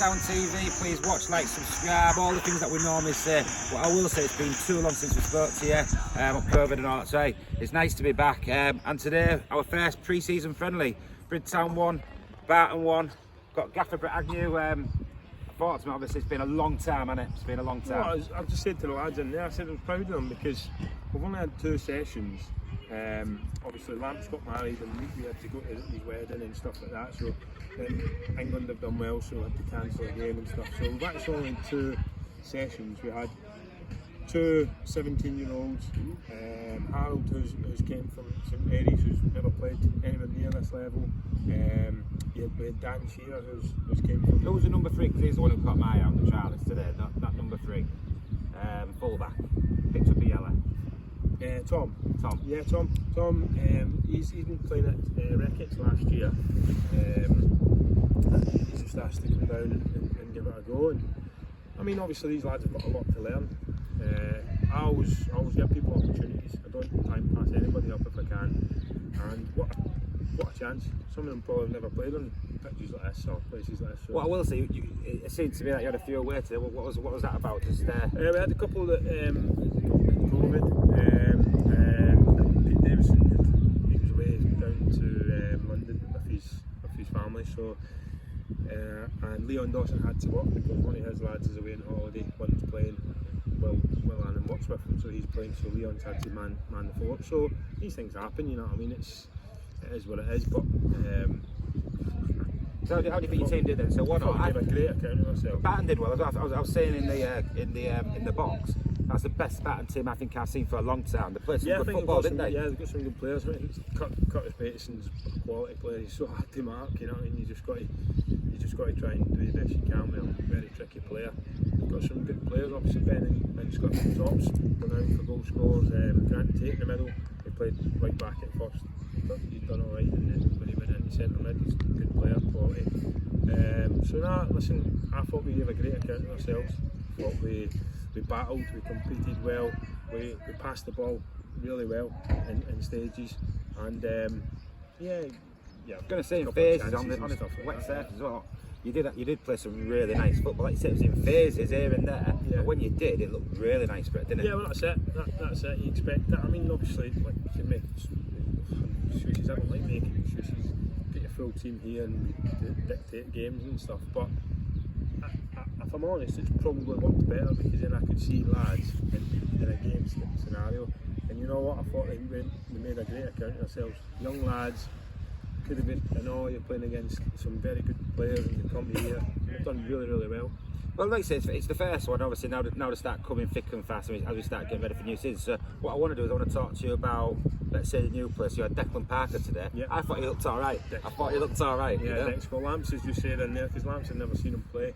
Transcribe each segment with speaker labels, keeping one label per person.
Speaker 1: Sound TV. Please watch, like, subscribe, all the things that we normally say. What I will say, it's been too long since we spoke to you about COVID and all that. So it's nice to be back. And today, our first pre-season friendly. Bridgetown 1, Barton 1. Got Gaffer Brett Agnew. Thought to me, obviously, it's been a long time, hasn't it? It's been a long time.
Speaker 2: Well, I've just said to the lads in there, I said I was proud of them because we've only had 2 sessions. Obviously, Lamps got married and we had to go to his wedding and stuff like that. So England have done well, so we had to cancel a game and stuff. So we've actually only 2 sessions. We had 2 17-year-olds. Harold, who's came from St Mary's, who's never played anywhere near this level. We had Dan Shearer, who's came from.
Speaker 1: Who was the number 3? Because he's the one who caught my eye out the Charlies today. That number 3, fullback, picked up a yellow.
Speaker 2: Tom. Yeah, Tom. He's been playing at Ricketts last year. He's just asked to come down and give it a go. And I mean, obviously these lads have got a lot to learn. I always give people opportunities. I don't try and pass anybody up if I can. And what a chance. Some of them probably have never played on pitches like this or places like this. So.
Speaker 1: Well, I will say, it seemed to me that you had a few away today. What was that about? Just
Speaker 2: we had a couple that COVID. Pete Davison, he was away down to London with his family. So and Leon Dawson had to work because one of his lads is away on holiday. One's playing. Well, Alan works with him, so he's playing. So Leon's had to man the fort. So these things happen, you know what I mean? It is what it is. But
Speaker 1: so how do you think your team did then? So what?
Speaker 2: I gave a great account of myself.
Speaker 1: Barton did well. I was saying in the box. That's the best Barton team I think I've seen for a long time. They played some good football, didn't they?
Speaker 2: Yeah, they've got some good players. I mean, Curtis Pateson's a quality player. He's so hard to mark, you know what I mean? You just got to try and do the best you can with him. Very tricky player. They've got some good players. Obviously, Ben and Scott Tops renowned for goal scorers. Grant Tate in the middle. He played right back at first. He's done all right, and then when he went in centre mid, he's a good player, quality. Listen, I thought we gave a great account of ourselves. I thought we battled, we competed well, we passed the ball really well in stages, and I'm
Speaker 1: going to say in phases on the wet surface as well. You did play some really nice football. Like you said, it was in phases here and there. Yeah. But when you did, it looked really nice, Brett, didn't it?
Speaker 2: Yeah, well that's it. That's it. You expect that. I mean, obviously, like you can make excuses. I don't like making excuses. Get your full team here and dictate games and stuff. But if I'm honest, it's probably worked better because then I could see lads in a game scenario. And you know what? I thought we made a great account of ourselves. Young lads. Could have been, you're playing against some very good players and you come here. You've done really, really well.
Speaker 1: Well, like I said, it's the first one. Obviously, now they start coming thick and fast as we start getting ready for new season. So, what I want to do is I want to talk to you about, let's say, the new place. You had Declan Parker today. Yeah. I thought he looked all right. Yeah,
Speaker 2: Dex. Well, Lamps, as you said in there, because Lamps had never seen him play,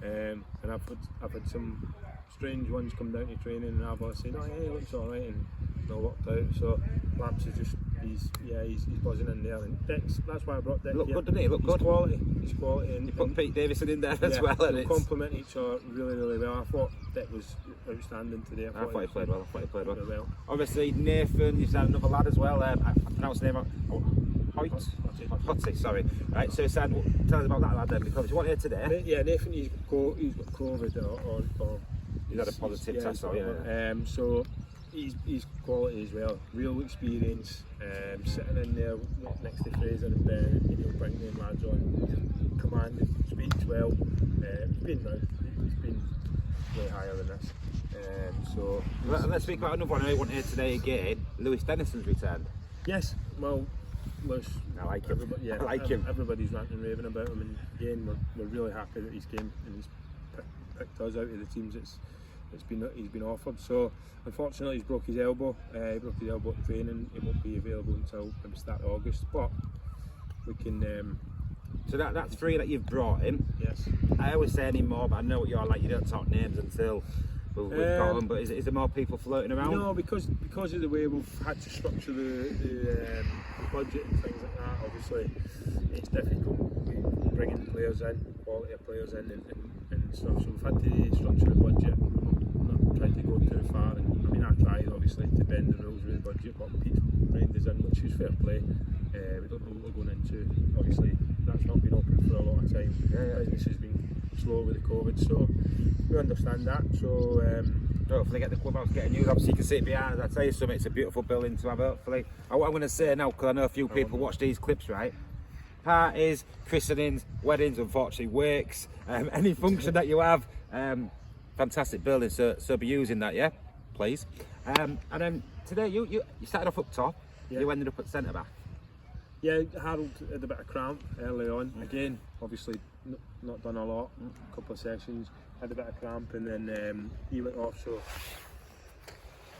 Speaker 2: and I've had some strange ones come down to training, and I've said, oh yeah, he looks all right, and not worked out. So Lamps is just. He's buzzing in there, and Dex, that's why I brought Dex.
Speaker 1: Look good, didn't he? Look good.
Speaker 2: He's quality. And
Speaker 1: you put Pete Davison in there as well, and
Speaker 2: they complement each other really, really well. I thought Dex was outstanding today.
Speaker 1: I thought he played well. Really well. Obviously, Nathan, you've had another lad as well. I pronounced his name Hotsy, sorry. Right, so Sad, tell us about that lad then, because you weren't here today.
Speaker 2: Yeah, Nathan, he's got COVID or
Speaker 1: he's had a positive test.
Speaker 2: So. He's quality as well, real experience, sitting in there next to Fraser and Ben, and he'll bring them lads on, commanded, speaks well, he's been way higher than this.
Speaker 1: Let's speak about another one I want here today again. Lewis Dennison's returned.
Speaker 2: Yes, well, Lewis,
Speaker 1: I like him.
Speaker 2: Everybody's ranting and raving about him, and again we're really happy that he's came and he's picked us out of the teams he's been offered. So unfortunately he's broke his elbow. He broke his elbow at training. It won't be available until maybe start of August. But we can.
Speaker 1: So that's 3 that you've brought him.
Speaker 2: Yes.
Speaker 1: I always say any more, but I know what you're like. You don't talk names until we've got them. But is there more people floating around?
Speaker 2: No, because of the way we've had to structure the budget and things like that. Obviously, it's difficult bringing players in, quality of players in, and stuff. So we've had to structure the budget. Not try to go too far. And I mean, I tried obviously to bend the rules with the budget, but Pete's reined us in, which is fair play. We don't know what we're going into. Obviously, that's not been open for a lot of time. Business has been slow with the COVID, so we understand that. So
Speaker 1: hopefully get the clubhouse getting used. Obviously you can see it behind us. I tell you something, it's a beautiful building to have, hopefully. What I'm going to say now, because I know a few people watch these clips, right? Parties, christenings, weddings, unfortunately wakes, any function that you have, fantastic building, so be using that, yeah, please. And then today you started off up top, you ended up at centre back.
Speaker 2: Yeah, Harold had a bit of cramp early on. Again, obviously not done a lot, a couple of sessions, had a bit of cramp, and then he went off, so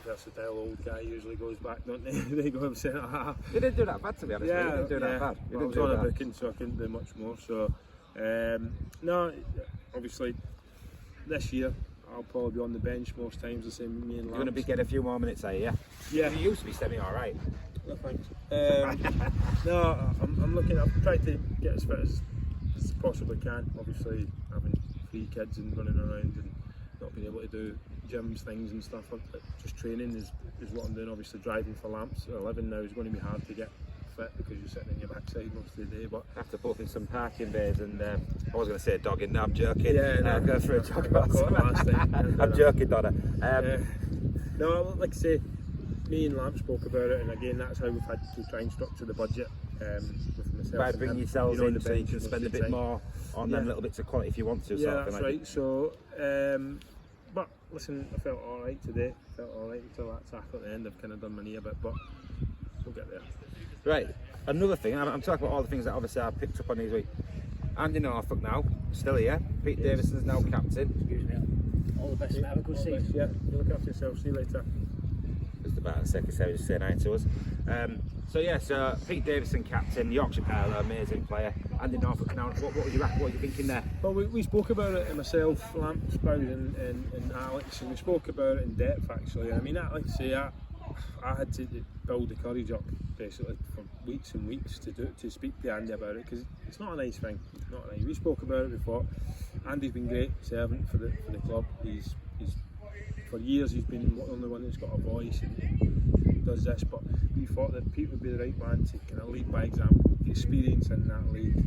Speaker 2: versatile old guy usually goes back, don't they? They go and centre half.
Speaker 1: They didn't do that bad, to be honest.
Speaker 2: Yeah,
Speaker 1: they didn't do that bad.
Speaker 2: Well, I was on a booking, so I couldn't do much more. So, no, obviously, this year I'll probably be on the bench most times, the same with me and Lance.
Speaker 1: You're going to be getting a few more minutes, are you? Yeah.
Speaker 2: Yeah.
Speaker 1: You used to be semi all right.
Speaker 2: No thanks. No, I'm looking. I've tried to get as fit as possibly can. Obviously, having 3 kids and running around and not being able to do gyms, things and stuff. Just training is what I'm doing. Obviously, driving for Lamps at 11 now is going to be hard to get fit because you're sitting in your backside most of the day. But
Speaker 1: I have to put in some parking bays and I was going to say dogging. No, I'm joking.
Speaker 2: Yeah, no,
Speaker 1: go for a jog. I'm joking, Donna.
Speaker 2: No, like I say, me and Lamp spoke about it, and again, that's how we've had to try and structure the budget with myself.
Speaker 1: By bringing yourselves in, so you can
Speaker 2: most
Speaker 1: spend a
Speaker 2: of the
Speaker 1: bit
Speaker 2: time.
Speaker 1: more on them little bits of quality if you want to.
Speaker 2: Yeah,
Speaker 1: sort of
Speaker 2: that's
Speaker 1: thing,
Speaker 2: right. So, but listen, I felt all right today. Felt all right until that tackle at the end. I've kind of done my knee a bit, but we'll get there.
Speaker 1: Right. Another thing, I'm talking about all the things that obviously I picked up on these weeks. Andy Norfolk now, still here. Pete Davidson's now captain.
Speaker 3: Excuse me. All the best and have a good season.
Speaker 2: Yeah, you look after yourself. See you later.
Speaker 1: Just about a second, so just saying hi to us. So Pete Davidson captain, Yorkshire Parlour, amazing player. Andy Norfolk now. What was you thinking there?
Speaker 2: Well, we spoke about it, and myself, Lamp, Spouse and Alex, and we spoke about it in depth actually. I mean, like I say, I had to build the courage up basically for weeks and weeks to speak to Andy about it, because it's not a nice thing. Not nice. We spoke about it before. Andy's been great servant for the club. He's for years he's been the only one that's got a voice and does this, but we thought that Pete would be the right man to kind of lead by example. Experience in that league,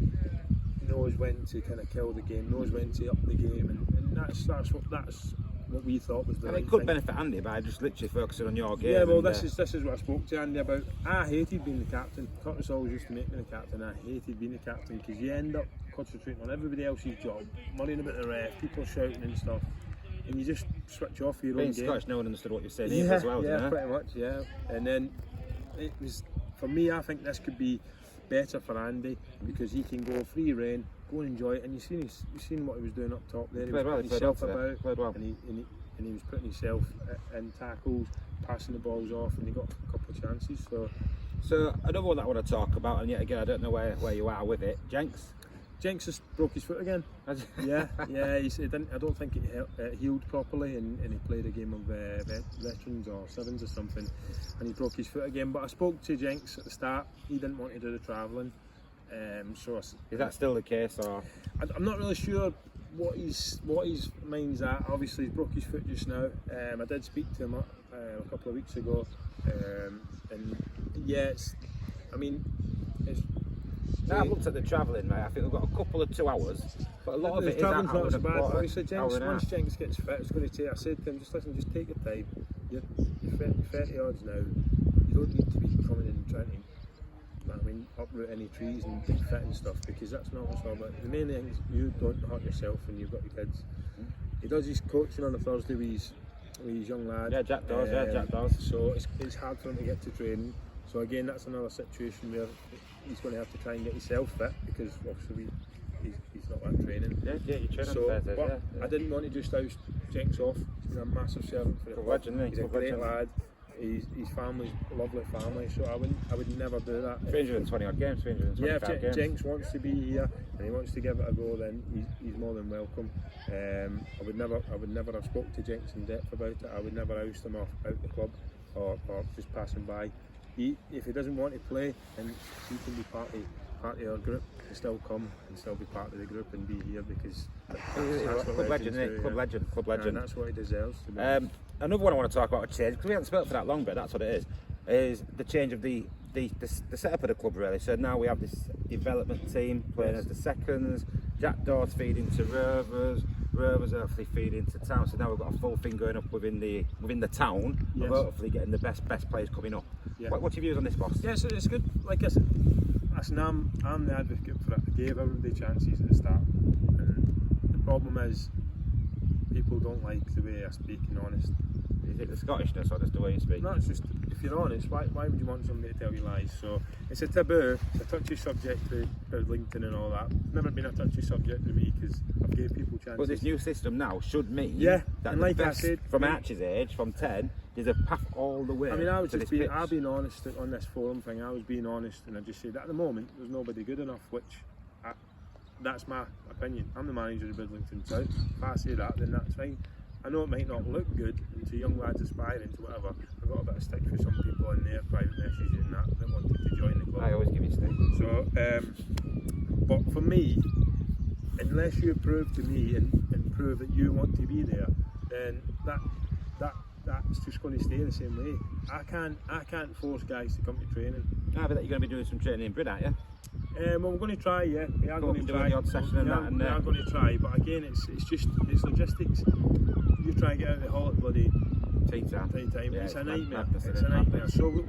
Speaker 2: knows when to kind of kill the game, knows when to up the game, and that's what we thought was the
Speaker 1: And
Speaker 2: right
Speaker 1: it could
Speaker 2: thing.
Speaker 1: benefit Andy by just literally focusing on your game.
Speaker 2: Yeah, well,
Speaker 1: and,
Speaker 2: this is what I spoke to Andy about. I hated being the captain. Curtis always used to make me the captain. I hated being the captain because you end up concentrating on everybody else's job, worrying about the ref, people shouting and stuff, and you just switch off your
Speaker 1: being
Speaker 2: own game.
Speaker 1: Scottish, no one understood what you're saying either as well.
Speaker 2: Yeah,
Speaker 1: didn't they?
Speaker 2: pretty much. Yeah, and then it was for me. I think this could be better for Andy because he can go free rein, go and enjoy it. And you've seen what he was doing up top there. He was putting himself about,
Speaker 1: played well.
Speaker 2: and he was putting himself in tackles, passing the balls off, and he got a couple of chances.
Speaker 1: So another one that I want to talk about, and yet again I don't know where you are with it.
Speaker 2: Jenks just broke his foot again. yeah. He didn't. I don't think it healed properly, and he played a game of veterans or sevens or something, and he broke his foot again. But I spoke to Jenks at the start. He didn't want to do the travelling. Is
Speaker 1: that still the case, or?
Speaker 2: I'm not really sure what his mind's at. Obviously, he's broke his foot just now. I did speak to him a couple of weeks ago, and yeah,
Speaker 1: Now I've looked at the travelling, mate. I think we've got a couple of 2 hours, but a lot of it is
Speaker 2: travelling's
Speaker 1: that
Speaker 2: not so bad. Obviously, once
Speaker 1: Jenks
Speaker 2: Jenks gets fit, it's going to take. I said to him, just listen, just take your time. You're 30 odds now. You don't need to be coming in and trying to, uproot any trees and get fit and stuff, because that's not what's all about. The main thing is you don't hurt yourself when you've got your kids. He does his coaching on a Thursday with his young lad.
Speaker 1: Yeah, Jack does. Jack does.
Speaker 2: So it's hard for him to get to training. So again, that's another situation where he's going to have to try and get himself fit, because obviously he's not at training.
Speaker 1: Yeah, you're training
Speaker 2: So,
Speaker 1: Thursdays,
Speaker 2: but
Speaker 1: yeah.
Speaker 2: I didn't want to just oust Jenks off. He's been a massive servant for the club.
Speaker 1: Legend, isn't he?
Speaker 2: He's a
Speaker 1: Club
Speaker 2: great
Speaker 1: legend.
Speaker 2: lad. His family's a lovely family, so I would never do that.
Speaker 1: 320 odd games, 325
Speaker 2: Yeah, if
Speaker 1: games.
Speaker 2: Jenks wants to be here and he wants to give it a go, then he's more than welcome. I would never have spoke to Jenks in depth about it. I would never oust him out the club or just passing by. If he doesn't want to play, then he can be part of our group and still come and still be part of the group and be here, because that's what
Speaker 1: Club legend,
Speaker 2: legends
Speaker 1: isn't
Speaker 2: do,
Speaker 1: it? Club legend.
Speaker 2: And that's what he deserves. To be
Speaker 1: Another one I want to talk about a change, because we haven't spoken for that long, but that's what it is the change of the setup of the club, really. So now we have this development team playing as the seconds, Jackdaws feed into Rovers, Rovers hopefully feed into Town. So now we've got a full thing going up within the town.
Speaker 2: Yes.
Speaker 1: Of hopefully getting the best players coming up.
Speaker 2: Yeah.
Speaker 1: What's your views on this, boss?
Speaker 2: Yeah, so it's good. Like I said, listen, I'm the advocate for it. I gave everybody chances at the start, and the problem is people don't like the way I speak and honest.
Speaker 1: Is it the Scottishness or just the way you speak?
Speaker 2: No, it's just, if you're honest, why would you want somebody to tell you lies? So it's a taboo, it's a touchy subject to LinkedIn and all that. It's never been a touchy subject to me because I've gave people chances.
Speaker 1: But this new system now should mean
Speaker 2: Yeah,
Speaker 1: that
Speaker 2: and
Speaker 1: the
Speaker 2: like
Speaker 1: best
Speaker 2: I said,
Speaker 1: from Archie's age, from 10, there's a path all the way.
Speaker 2: I mean, I've been honest on this forum thing. I was being honest, and I just said at the moment there's nobody good enough, that's my opinion. I'm the manager of Bidlington South. If I say that, then that's fine. I know it might not look good to young lads aspiring to whatever. I've got a bit of stick for some people in there, private messages and that wanted to join the club.
Speaker 1: I always give you stick.
Speaker 2: So, but for me, unless you prove to me and prove that you want to be there, then that's just going to stay the same way. I can't force guys to come to training.
Speaker 1: I bet you're going to be doing some training in Brett, aren't you?
Speaker 2: Well, we're going to try, yeah. We are going to try.
Speaker 1: The odd session and that, and
Speaker 2: we are going to try, but again, it's logistics. You try and get out of the hall at bloody
Speaker 1: tea time.
Speaker 2: Yeah, it's a nightmare.
Speaker 1: Madness,
Speaker 2: It's a nightmare. So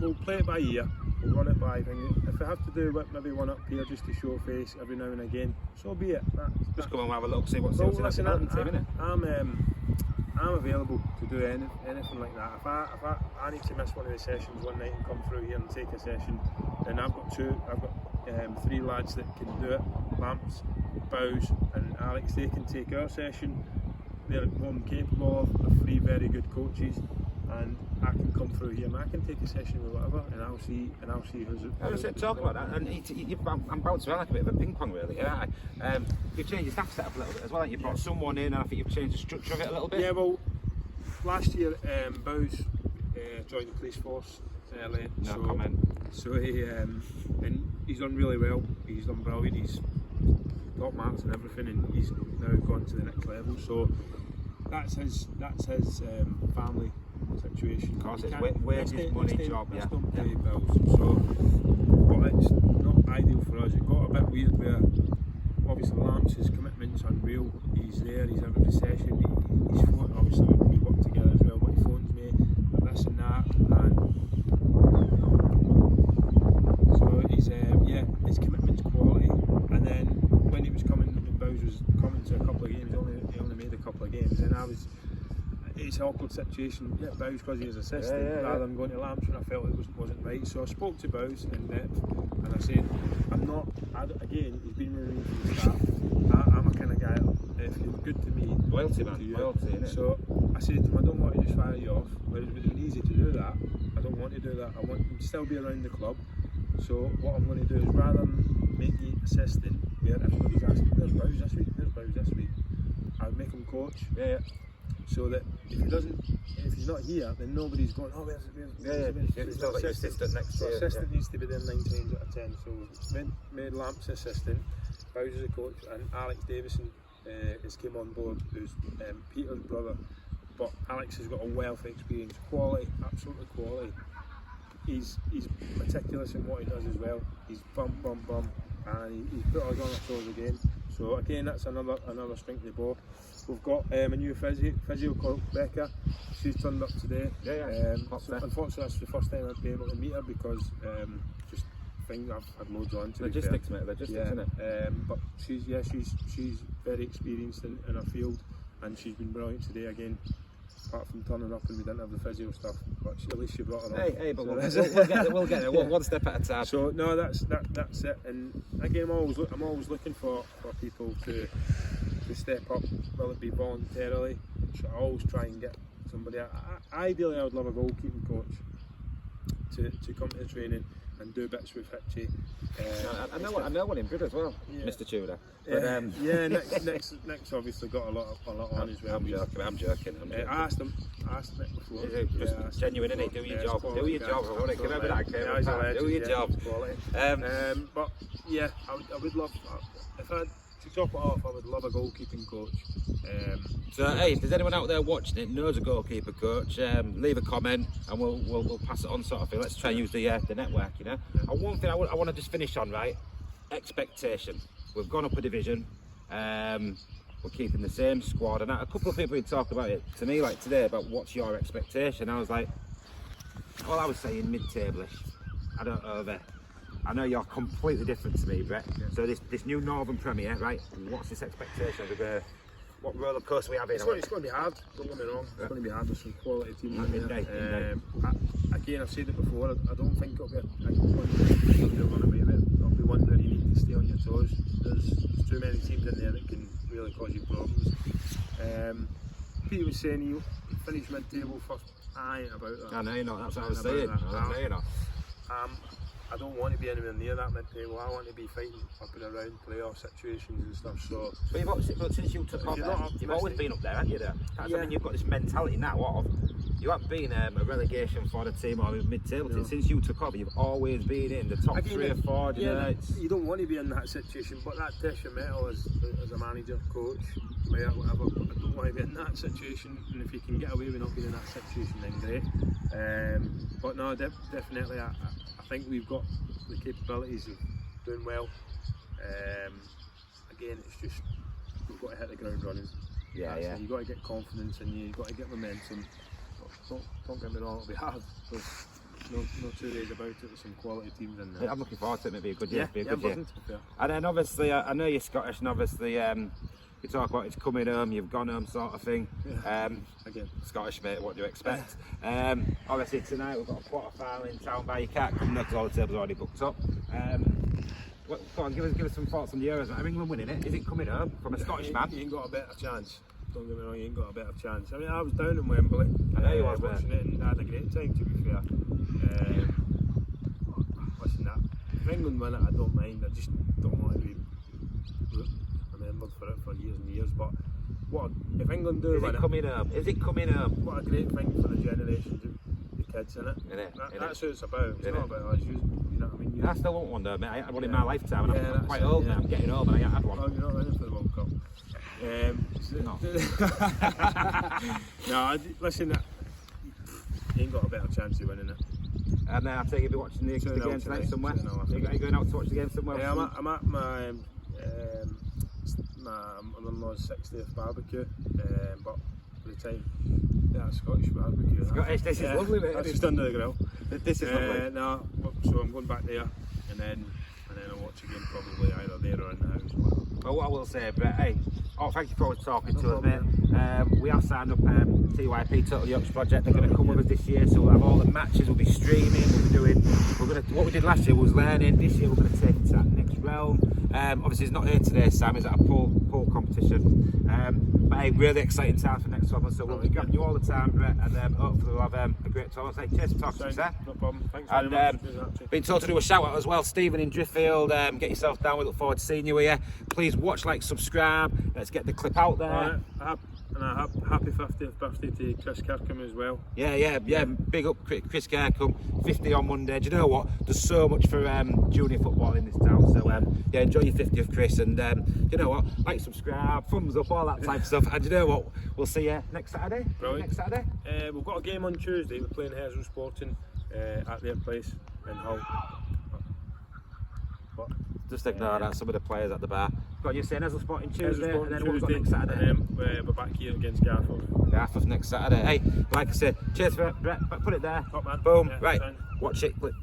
Speaker 2: we'll play it by ear. We'll run it by thing. If we have to do maybe one up here just to show face every now and again, so be it.
Speaker 1: Just come and have a look, see what's
Speaker 2: Well,
Speaker 1: in
Speaker 2: listen,
Speaker 1: the team, innit?
Speaker 2: I'm available to do anything like that. If I need to miss one of the sessions one night and come through here and take a session, then I've got 3 lads that can do it. Lamps, Bows and Alex, they can take our session. They're more than capable of 3 very good coaches, and I can come through here and I can take a session with whatever, and I'll see who's.
Speaker 1: I was talk about that, and I'm bouncing around like a bit of a ping pong, really. Yeah, you've changed your staff setup a little bit as well. You brought someone in, and I think you've changed the structure of it a little bit.
Speaker 2: Yeah, well, last year Bows joined the police force early.
Speaker 1: No comment.
Speaker 2: So he and he's done really well. He's done brilliant. He's top marks and everything, and he's now gone to the next level. So that's his family situation.
Speaker 1: Of course, it's wages, money, job.
Speaker 2: That's don't pay bills. So, but it's not ideal for us. It got a bit weird where obviously Lamps, his commitment's unreal. He's there. He's every session. He's phone. Obviously we work together as well. But he phones me, this and that, and so he's his commitment's quality. And then when he was coming, Bowes was coming to a couple of games. He only made a couple of games, and it's an awkward situation. Yeah, Bowes because he was assistant rather than going to Lamps when I felt it wasn't right. So I spoke to Bowes in depth, and I said, again, he's been really good for the staff. I'm a kind of guy, if you're good to me,
Speaker 1: Loyalty, man.
Speaker 2: to you.
Speaker 1: Loyalty, innit?
Speaker 2: So I said to him, I don't want to just fire you off. But it would have been easy to do that. I don't want to do that. I want him to still be around the club. So what I'm going to do is, rather than make you assistant, where everybody's asking, there's Bowes this week, I'll make him coach.
Speaker 1: Yeah.
Speaker 2: So that if he's not here, then nobody's going, oh, where's
Speaker 1: It's not like your assistant next
Speaker 2: so
Speaker 1: year.
Speaker 2: assistant needs to be there 9 times out of 10. So made Lamps assistant, Bowes is a coach, and Alex Davison has came on board, who's Peter's brother. But Alex has got a wealth of experience, quality, absolutely quality. He's meticulous in what he does as well. He's bum, and he's put us on our toes again. So again, that's another string to the bow. We've got a new physio called Becca. She's turned up today. So unfortunately, that's the first time I've been able to meet her because just things I've had loads on.
Speaker 1: Logistics, mate. Logistics, isn't it?
Speaker 2: But she's very experienced in her field, and she's been brilliant today again. Apart from turning up and we didn't have the physio stuff, but at least she brought her on.
Speaker 1: Hey, but
Speaker 2: so
Speaker 1: we'll get there. One step at a time.
Speaker 2: So no, that's it. And again, I'm always looking for people to step up, will it be voluntarily. So I always try and get somebody. Ideally, I would love a goalkeeping coach to come to the training and do bits with Hitchy.
Speaker 1: I know one in Brid as well, Mr. Tudor. But,
Speaker 2: next obviously got a lot on as well.
Speaker 1: I'm joking.
Speaker 2: I asked him it before.
Speaker 1: Just genuine, innit? Do your job. Do your job. I want to remember that. Do your job.
Speaker 2: But yeah, I would love, if I had to top it off, I would love a goalkeeping coach.
Speaker 1: So hey, if there's anyone out there watching it knows a goalkeeper coach, leave a comment and we'll pass it on, sort of thing. Let's try and use the network, you know. And one thing I want to just finish on, right? Expectation. we've gone up a division. We're keeping the same squad, and a couple of people had talked about it to me like today about what's your expectation. I was like, well, I was saying mid-table-ish. I don't over. I know you're completely different to me, Brett.
Speaker 2: Yeah.
Speaker 1: So this new Northern Premier, right? What's this expectation of what roller coaster we have in?
Speaker 2: It's going to be hard, don't get me wrong. It's going to be hard with some quality teams in there.
Speaker 1: Indeed.
Speaker 2: Again, I've said it before, I don't think it'll be a one that you'll run away with. It'll be one where you need to stay on your toes. There's too many teams in there that can really cause you problems. Peter was saying you finish mid-table first. I ain't about that.
Speaker 1: I know you're not, that's what I was saying. I know you're not.
Speaker 2: I don't want to be anywhere near that mid-table. I want to be fighting up and around playoff situations and stuff. So,
Speaker 1: but since you took off, you've always been up there, haven't you? There. I mean, you've got this mentality now of you haven't been a relegation for the team or a mid-table team. Since you took over, you've always been in the top 3 or 4.
Speaker 2: You don't want to be in that situation, but that tests your mettle as a manager, coach, player, whatever. But I don't want to be in that situation, and if you can get away with not being in that situation, then great. But no, definitely, I think we've got the capabilities of doing well. Again, it's just we've got to hit the ground running. Yeah. You've got to get confidence in you. You've got to get momentum. Don't get me wrong, it'll be hard. There's no 2 days about it. There's some quality teams in there.
Speaker 1: I'm looking forward to it. Maybe a good year.
Speaker 2: Yeah.
Speaker 1: And then obviously, I know you're Scottish, and obviously you talk about it's coming home, you've gone home, sort of thing.
Speaker 2: Yeah. Again,
Speaker 1: Scottish mate, what do you expect? Obviously tonight we've got a quarter final in town, but you can't come because all the tables are already booked up. Go on, give us some thoughts on the Euros. Are England winning it? Is it coming home from a Scottish man?
Speaker 2: You ain't got a better chance. Don't get me wrong, you ain't got a better chance. I mean, I was down in Wembley.
Speaker 1: I know you was,
Speaker 2: watching it, and I had a great time, to be fair. Listen, if England win it, I don't mind. I just don't want to be remembered for it for years and years. But if England do win it?
Speaker 1: Is it coming home?
Speaker 2: What a great thing for the generations of the kids, innit? That's what it's about. It's not about us. You know what I mean?
Speaker 1: I still want one though, mate. I had one in my lifetime, and I'm quite old now. I'm getting old, and I had one.
Speaker 2: Oh, you're not ready for the World Cup. No, listen, you ain't got a better chance of winning it.
Speaker 1: And I take you'll be watching the game tonight somewhere. Are you going out to watch the game somewhere?
Speaker 2: Yeah, I'm at my mother-in-law's 60th barbecue, but for the time, Scottish barbecue.
Speaker 1: Scottish, this is lovely, mate.
Speaker 2: That's just under the grill.
Speaker 1: This is lovely.
Speaker 2: No, so I'm going back there, and then I'll watch again probably either there or in the house.
Speaker 1: Well, what I will say, Brett, thank you for always talking to us, mate. We have signed up TYP, Total Yorkshire Project. They're going to come with us this year, so we'll have all the matches. We'll be streaming. What we did last year was learning. This year we're going to take it to that next realm. Obviously, he's not here today, Sam. He's at a pool competition. But really exciting time for next summer. So we'll be grabbing you all the time, Brett, and hopefully we'll have a great time. So cheers for talking to us, sir.
Speaker 2: No problem. Thanks very much.
Speaker 1: Been told to do a shout out as well, Stephen in Driffield. Get yourself down. We look forward to seeing you here. Please watch, like, subscribe. Let's get the clip out there.
Speaker 2: And a happy 50th birthday to Chris Kirkham as well.
Speaker 1: Yeah. Big up Chris Kirkham, 50 on Monday. Do you know what? There's so much for junior football in this town. So enjoy your 50th, Chris. And you know what? Like, subscribe, thumbs up, all that type of stuff. And you know what? We'll see you next Saturday.
Speaker 2: Brilliant.
Speaker 1: Next Saturday.
Speaker 2: We've got a game on Tuesday. We're playing Herzl Sporting at their place in Hull. But
Speaker 1: just ignore that. Some of the players at the bar. Got you saying Herzl Sporting Tuesday, and then
Speaker 2: Tuesday,
Speaker 1: we've got next Saturday.
Speaker 2: And then we're back here against Garforth.
Speaker 1: Garforth next Saturday. Hey, like I said, cheers for it, Brett. Put it there.
Speaker 2: Top man.
Speaker 1: Boom.
Speaker 2: Yeah,
Speaker 1: right.
Speaker 2: fine.
Speaker 1: Watch it. Click.